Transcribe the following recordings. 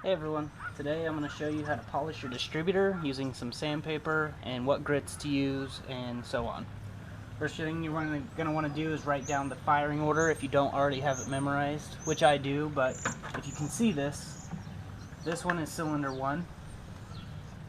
Hey everyone, today I'm going to show you how to polish your distributor using some sandpaper and what grits to use and so on. First thing you're going to want to do is write down the firing order if you don't already have it memorized, which I do, but if you can see this one is cylinder 1.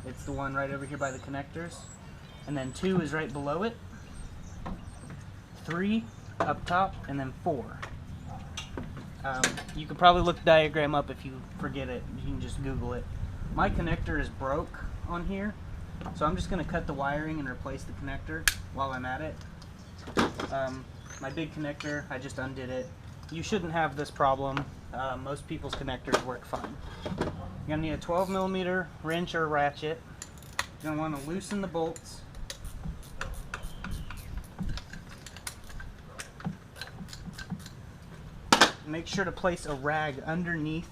It's the one right over here by the connectors. And then 2 is right below it, 3 up top, and then 4. You could probably look the diagram up if you forget it. You can just Google it. My connector is broke on here, so I'm just going to cut the wiring and replace the connector while I'm at it. My big connector, I just undid it. You shouldn't have this problem. Most people's connectors work fine. You're going to need a 12mm wrench or ratchet. You're going to want to loosen the bolts. Make sure to place a rag underneath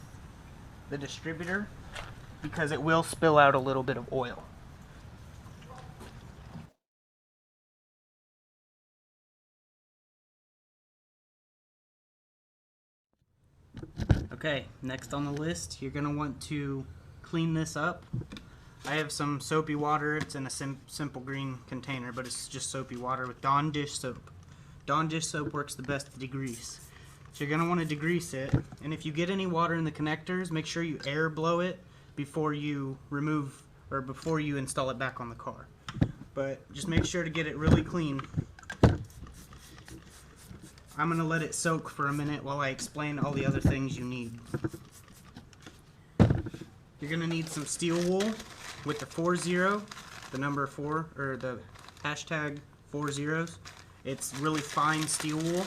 the distributor because it will spill out a little bit of oil. Okay, next on the list, you're going to want to clean this up. I have some soapy water. It's in a simple green container, but it's just soapy water with Dawn dish soap. Dawn dish soap works the best to degrease. So you're going to want to degrease it, and if you get any water in the connectors, make sure you air blow it before you remove or before you install it back on the car. But just make sure to get it really clean. I'm going to let it soak for a minute while I explain all the other things you need. You're going to need some steel wool with the 40, the number 4, or the hashtag 4 zeros. It's really fine steel wool.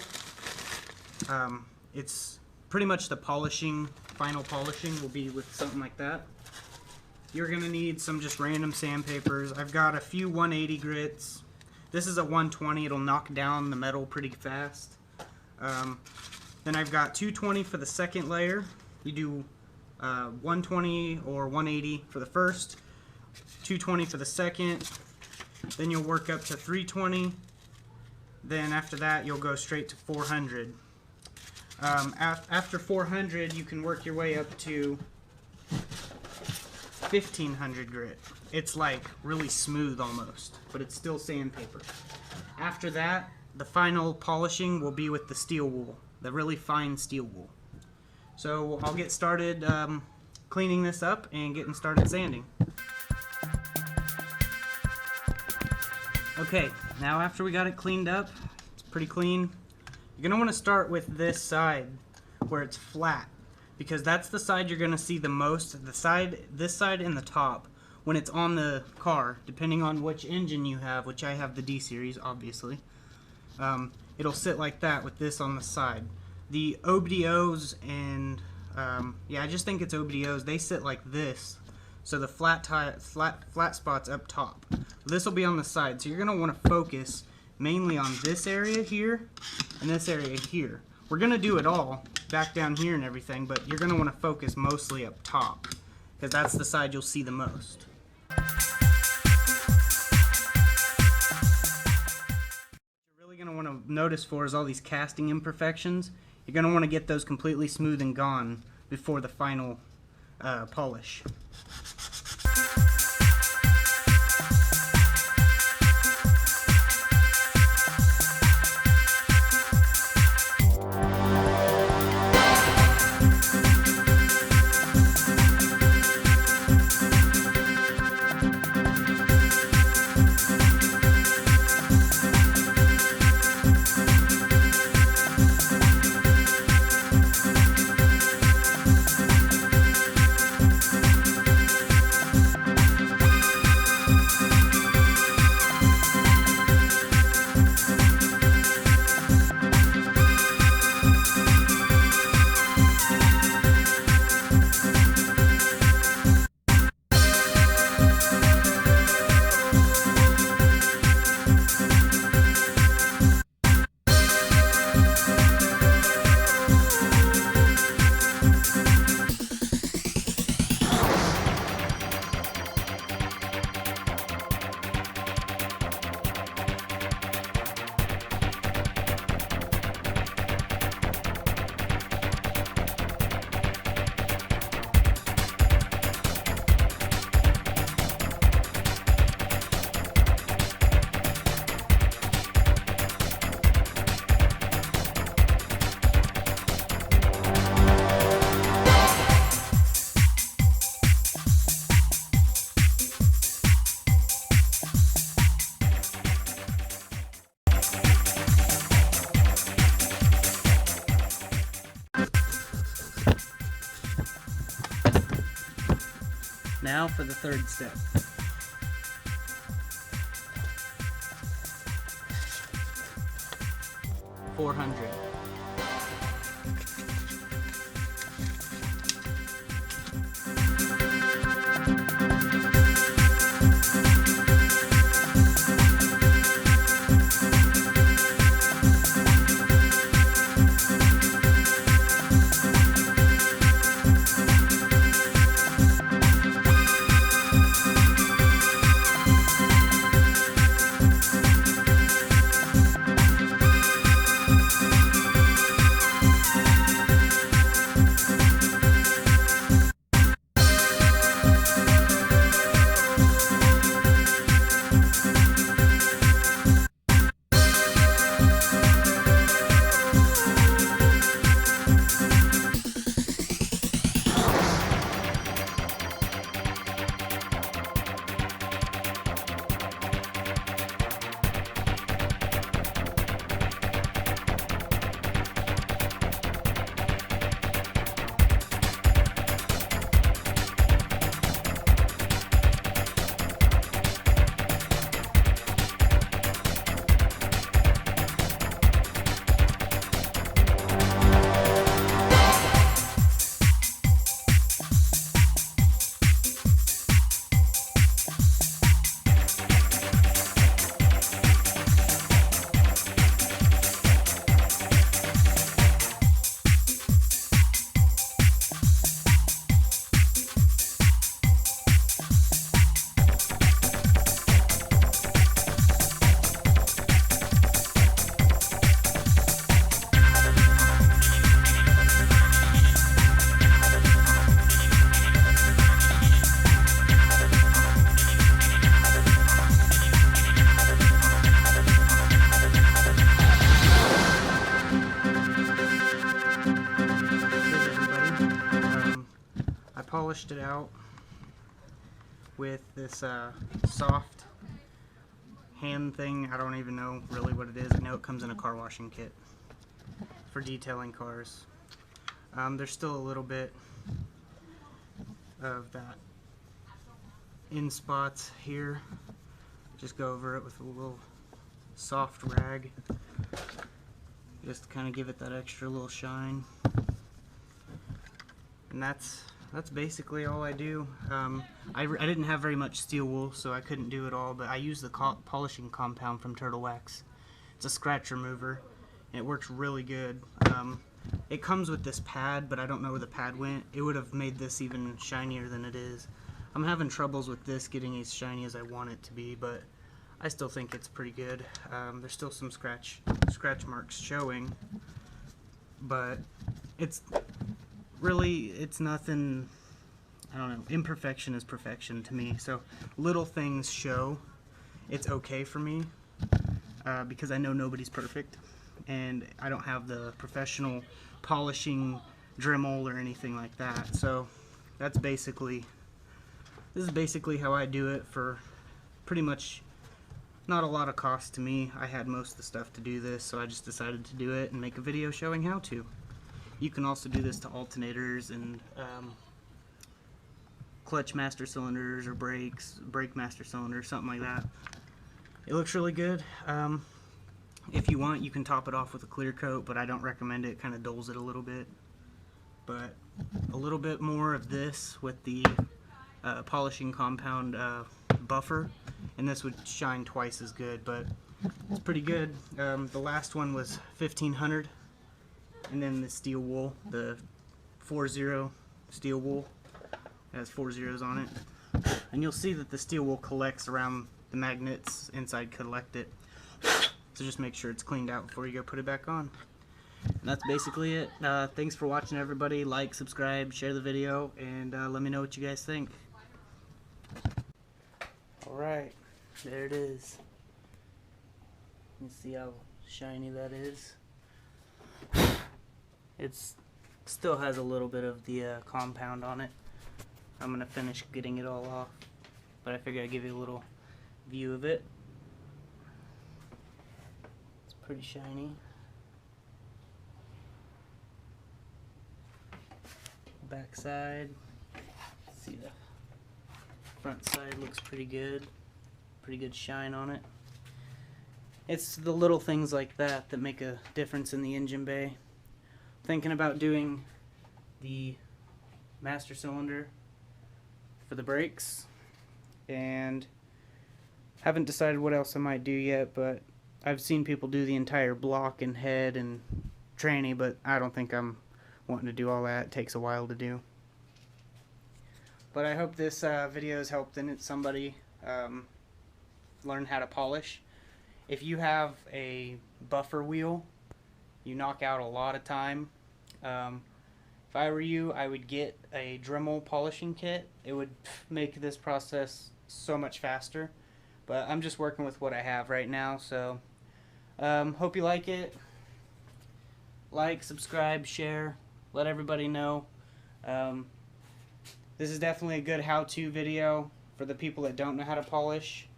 It's pretty much the final polishing will be with something like that. You're going to need some just random sandpapers. I've got a few 180 grits. This is a 120, it'll knock down the metal pretty fast. Then I've got 220 for the second layer. You do 120 or 180 for the first, 220 for the second, then you'll work up to 320, then after that you'll go straight to 400. After 400 you can work your way up to 1500 grit. It's like really smooth almost, but it's still sandpaper. After that, the final polishing will be with the steel wool, the really fine steel wool. So I'll get started cleaning this up and getting started sanding. Okay, now after we got it cleaned up, it's pretty clean. You're going to want to start with this side where it's flat, because that's the side you're going to see the most. This side and the top, when it's on the car, depending on which engine you have, which I have the D series obviously, it'll sit like that with this on the side. The OBDOs and yeah, I just think it's OBDOs, they sit like this, so the flat spots up top. This will be on the side, so you're going to want to focus mainly on this area here and this area here. We're going to do it all back down here and everything, but you're going to want to focus mostly up top because that's the side you'll see the most. What you're really going to want to notice for is all these casting imperfections. You're going to want to get those completely smooth and gone before the final polish. Now for the third step. $400. Polished it out with this soft hand thing. I don't even know really what it is. I know it comes in a car washing kit for detailing cars. There's still a little bit of that in spots here. Just go over it with a little soft rag just to kind of give it that extra little shine. And that's basically all I do. I didn't have very much steel wool, so I couldn't do it all, but I use the polishing compound from Turtle Wax. It's a scratch remover, and it works really good. It comes with this pad, but I don't know where the pad went. It would have made this even shinier than it is. I'm having troubles with this getting as shiny as I want it to be, but I still think it's pretty good. There's still some scratch marks showing, but it's nothing. I don't know, imperfection is perfection to me, so little things show. It's okay for me because I know nobody's perfect, and I don't have the professional polishing Dremel or anything like that. So this is basically how I do it for pretty much not a lot of cost to me. I had most of the stuff to do this, so I just decided to do it and make a video showing how to. You can also do this to alternators and clutch master cylinders or brake master cylinders, something like that. It looks really good. If you want, you can top it off with a clear coat, but I don't recommend it. It kind of dulls it a little bit. But a little bit more of this with the polishing compound buffer, and this would shine twice as good, but it's pretty good. The last one was $1,500. And then the steel wool, the 4-0 steel wool, it has 4 zeros on it. And you'll see that the steel wool collects around the magnets inside, collect it. So just make sure it's cleaned out before you go put it back on. And that's basically it. Thanks for watching, everybody. Like, subscribe, share the video, and let me know what you guys think. Alright, there it is. You see how shiny that is? It still has a little bit of the compound on it. I'm going to finish getting it all off, but I figured I'd give you a little view of it. It's pretty shiny. Back side. See the Front side looks pretty good. Pretty good shine on it. It's the little things like that that make a difference in the engine bay. Thinking about doing the master cylinder for the brakes, and haven't decided what else I might do yet, but I've seen people do the entire block and head and tranny, but I don't think I'm wanting to do all that. It takes a while to do. But I hope this video has helped somebody learn how to polish. If you have a buffer wheel, you knock out a lot of time. If I were you, I would get a Dremel polishing kit. It would make this process so much faster. But I'm just working with what I have right now, so hope you like it. Like, subscribe, share, let everybody know. This is definitely a good how-to video for the people that don't know how to polish.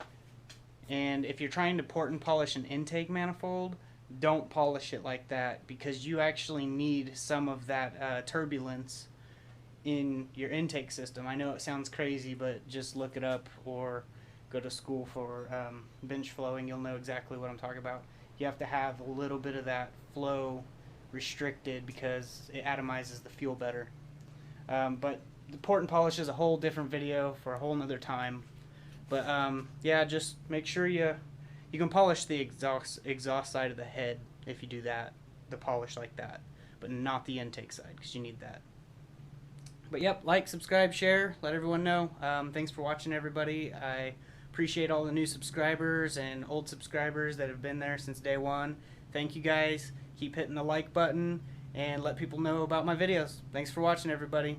And if you're trying to port and polish an intake manifold, don't polish it like that, because you actually need some of that turbulence in your intake system. I know it sounds crazy, but just look it up or go to school for bench flowing. You'll know exactly what I'm talking about. You have to have a little bit of that flow restricted because it atomizes the fuel better. But the port and polish is a whole different video for a whole nother time. But yeah, just make sure you can polish the exhaust side of the head if you do that, the polish like that, but not the intake side, because you need that. But yep, like, subscribe, share, let everyone know. Thanks for watching, everybody. I appreciate all the new subscribers and old subscribers that have been there since day one. Thank you guys. Keep hitting the like button and let people know about my videos. Thanks for watching, everybody.